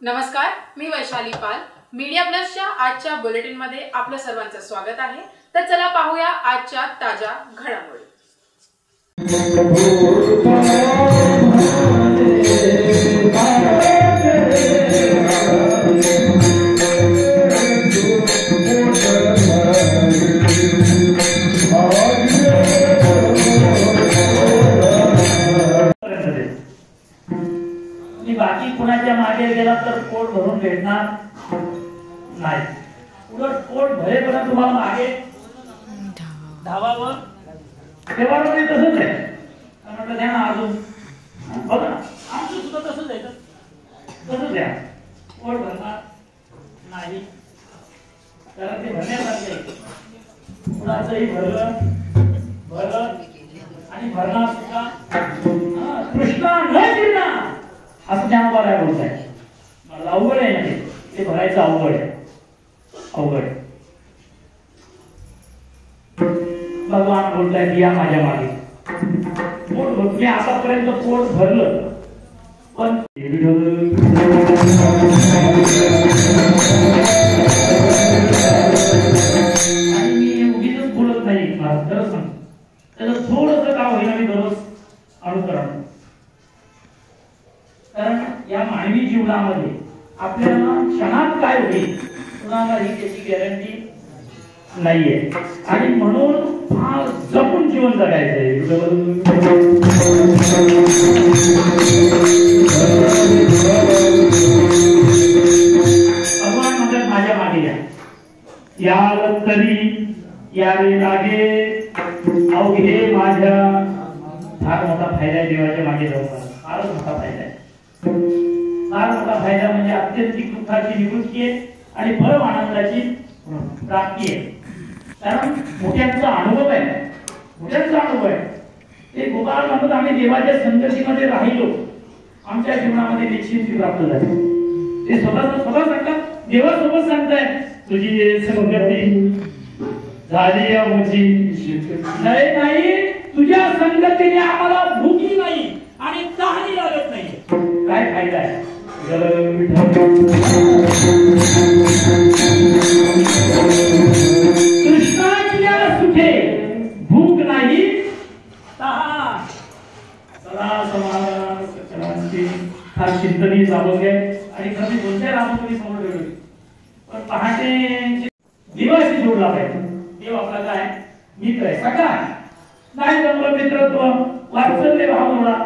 नमस्कार, मी वैशाली पाल. मीडिया प्लसच्या आजच्या बुलेटिन मध्ये आपलं सर्वांचं स्वागत आहे. तर चला पाहूया आजच्या ताज्या घडामोडी. बाकी कुणाच्या मागे गेला तर पोट भरून भेटणार नाही. उलट पोट भरेपर्यंत तुम्हाला मागे धावावं तेव्हा तसंच आहे. म्हटलं द्या ना अजून बघा आमचं सुद्धा तसंच आहे. तसंच द्या पोट भरणार नाही कारण ते भरण्यासारखे कुणाचंही भरलं भरलं आणि भरणार सुद्धा कृष्णा न जिरणार असं ज्ञानोबा राय बोलत आहे. मला अवघड आहे ना ते भरायचं अवघड आहे अवघड. भगवान बोलताय या माझ्या मागे पोट मी आतापर्यंत पोट भरलं पण आणि मी उगीच बोलत नाही. खरं सांग त्याचं थोडंसं का होईना मी दररोज अनुकरण. कारण या मानवी जीवनामध्ये आपल्याला क्षणात काय होईल कुणालाही त्याची गॅरंटी नाहीये आणि म्हणून फार जपून जीवन जगायचंय. भगवान म्हणतात माझ्या मागे या तरी यावे लागे अवघे माझ्या. फार मोठा फायदा आहे देवाच्या मागे जाऊन. फारच मोठा फायदा आहे. फार मोठा फायदा म्हणजे अत्यंतिक दुःखाची निवृत्ती आहे आणि परम आनंदाची प्राप्ती आहे. कारण मोठ्यांचा अनुभव आहे. मोठ्यांचा अनुभव आहे ते गोपाळ म्हणतात आम्ही देवाच्या संगतीमध्ये राहिलो आमच्या जीवनामध्ये निश्चिंती प्राप्त झाली. ते स्वतः सांगतात देवासोबत सांगताय तुझी संगती झाली आमची नाही तुझ्या संगतीने आम्हाला भूकी नाही आणि तहानी लागत नाही. काय फायदा आहे. कृष्णाच्या सुखे भूक नाही तहान. सदा समाधानाची फार चिंतनी चालवली आहे आणि कधी कोणत्या रामोपरी समोर ठेवली पण पहाटे देवाशी जोडला पाहिजे. देव आपला काय मित्र आहे सगळा नाही जमलं मित्रत्व वात्सल्य भाव जोडा.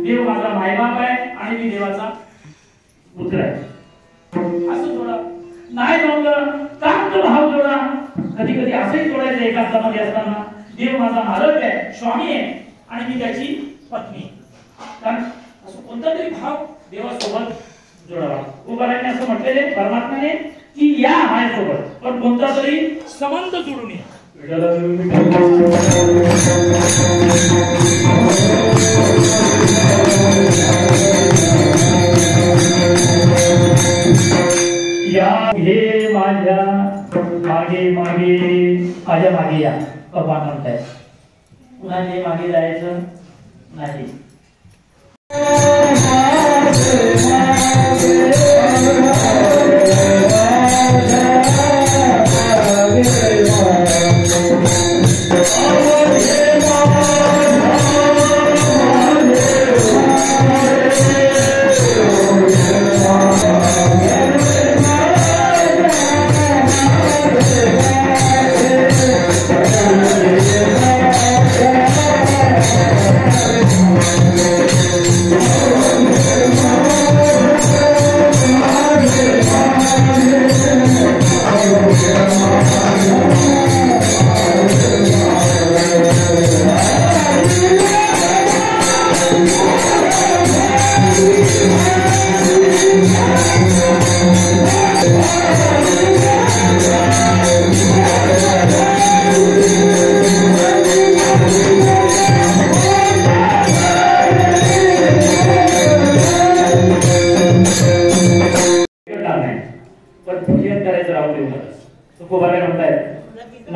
देव माझा मायबाप आहे आणि मी देवाचा पुत्र आहे असं जोडा. नाही जमलं तांत भाव जोडा. कधी कधी असंही जोडायचं एकांतामध्ये असताना देव माझा मालक आहे स्वामी आहे आणि मी त्याची पत्नी. कारण असं कोणता तरी भाव देवासोबत जोडावा. उभाराने असं म्हटलेले परमात्म्याने की या माझ्यासोबत पण कोणता तरी संबंध जोडून ये. या हे माझ्या मागे मागे माझ्या मागे या भगवान म्हणताय. कुणाने मागे जायचं नाही.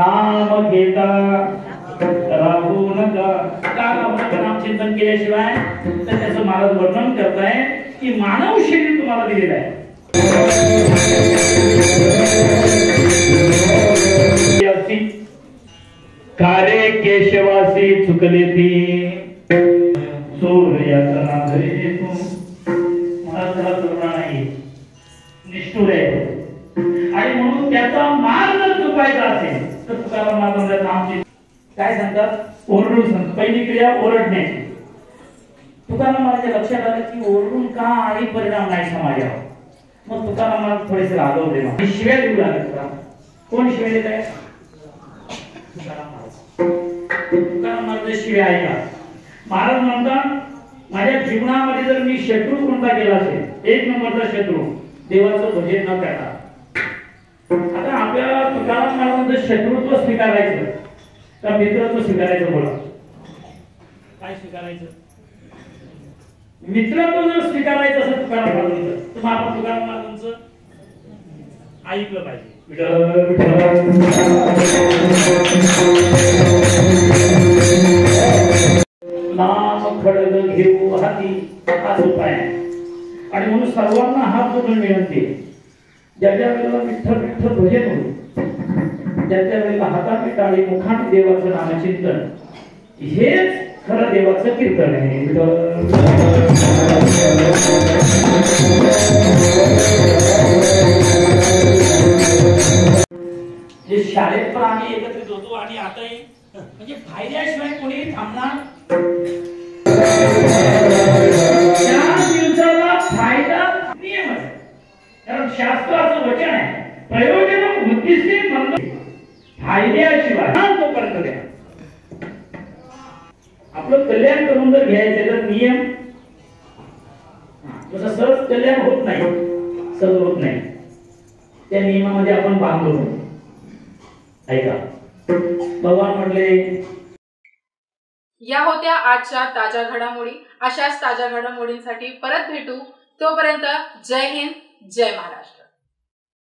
नाम घेता राहू नका. का नाम चिंतन केल्याशिवाय तर त्याचं महाराज वर्णन करताय की मानव शरीर तुम्हाला दिलेला आहे. कारे केशवासी चुकले ती सूर्याचा नागरे तू. मला त्याला करुणा नाही, निष्ठुर आहे आणि म्हणून त्याचा मार्ग चुकायचा असेल तर तुकाराम महाराजांना आमची काय सांगतात, ओरडून सांगतात. पहिली क्रिया ओरडण्याची. तुकाराम महाराजांच्या लक्षात आलं की ओरडून काही परिणाम नाही समाजावर. मग तुकाराम महाराज थोडेसे रागवले, शिव्या देऊ लागले. कोण शिव्या देत आहे? तुकाराम महाराज. तुकाराम महाराज शिव्या ऐका. महाराज म्हणतात माझ्या जीवनामध्ये जर मी शत्रू कोणता केला असेल, एक नंबरचा शत्रू देवाचं भजन न करता. आता आपल्याला तुकाराम महाराजांचं शत्रुत्व स्वीकारायचं का मित्रत्व स्वीकारायचं? बोला, काय स्वीकारायचं? मित्रत्व जर स्वीकारायचं असेल तुकाराम महाराजांचं तर मग आपण तुकाराम महाराजांचं ऐकलं पाहिजे. नाम खडग घेऊ हाती, हाच उपाय आहे. आणि म्हणून सर्वांना हात जोडून विनंती, ज्या ज्या वेळेला विठ्ठल विठ्ठल भजन होईल त्या त्या वेळेला हाताने टाळी मुखाने देवाचं नामचिंतन हेच खरं देवाचं कीर्तन आहे. जे शाळेत पण आम्ही एकत्रित होतो आणि आताही म्हणजे फायद्याशिवाय कोणी थांबणार. त्या दिवसाला फायदा नियम आहे, कारण शास्त्राचं वचन आहे प्रयोजन बुद्धिस्ते मंद फायद्याशिवाय तोपर्यंत द्या. आपलं कल्याण करून जर घ्यायचं तर नियम जसं सहज कल्याण होत नाही, सहज होत नाही, त्या नियमामध्ये आपण बांधलो. ऐका, भगवान म्हटले. या होत्या आजच्या ताज्या घडामोडी. अशाच ताज्या घडामोडींसाठी परत भेटू. तोपर्यंत जय हिंद, जय महाराष्ट्र.